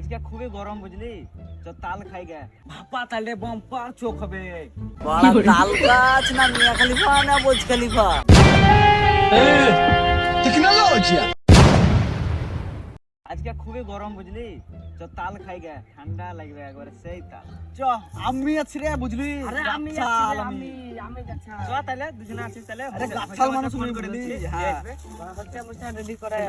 আজকে খুবই গরম বুঝলি, তো তাল খাই গে ভাপা তালে বাম্পার চোখ হবে। বড় তাল গাছ না মিয়া খলিফা না বুর্জ খলিফা? টেকনোলজিয়া। আজকে খুবই গরম বুঝলি, তো তাল খাই গে ঠান্ডা লাগবে একবারে সেই তাল। চ আমি আছি রে বুঝলি, আরে আমি গাছাল আমি যাচ্ছি। চ তাহলে দুজনে আছিস তাহলে। আরে গাছাল মানুষ ফোন আমি করে বুঝলি, দিচ্ছি, হ্যাঁ। আসবে। হচ্ছে রেডি করে।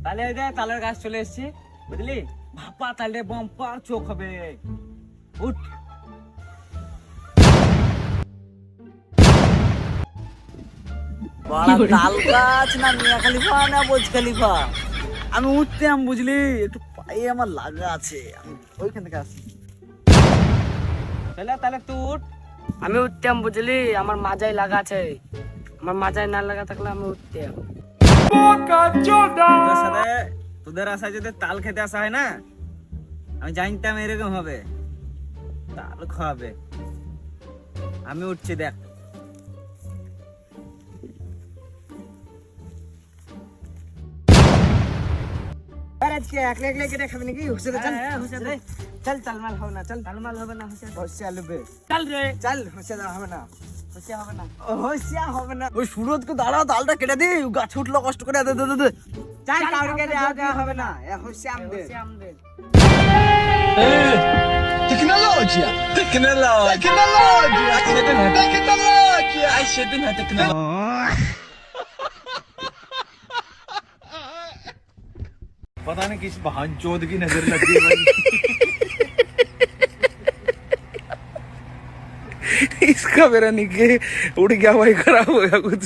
তাহলে এই যে তালের গাছ চলে এসেছি বুঝলি, ভাপা তালে বাম্পার চোখ হবে। উঠ বড় তাল গাছ না মিয়া খলিফা না বুর্জ খলিফা? আমি উঠতাম বুঝলি, একটু পায়ে আমার লাগা আছে, আমি ওইখান থেকে আসি। তাহলে তাহলে তুই উঠ। আমি উঠতাম বুঝলি, আমার মাজায় লাগা আছে। আমার মাজায় না লাগা থাকলে আমি উঠতাম। তোদের আশায় যদি তাল খেতে আসা হয় না, আমি জানতাম এরকম হবে, তাল খাওয়াবে। আমি উঠছি দেখ। আজকে একলা একলা কেটে খাবি নাকি? হুসেন চল। রে, চল তালমাল হবে না, চল তালমাল হবে না। হুসেন বসে আলুবে। চল রে, চল হুসেন হবে না। হুসেন হবে না, হইসিয়া হবে না। ওই সুরজকে দাঁড়া, তালটা কেটে দি, গাছে উঠলো কষ্ট করে। দে দে দে। চাল কাউকে দেওয়া হবে না, এ হইসিয়া আমদে। টেকনোলজিয়া। টেকনোলজিয়া। টেকনোলজিয়া। عايشتنا تكنولوجيا. पता नहीं किस बहन चोद की नजर लग गई भाई। इसका मेरा निके उड़ गया भाई, खराब हो गया कुछ।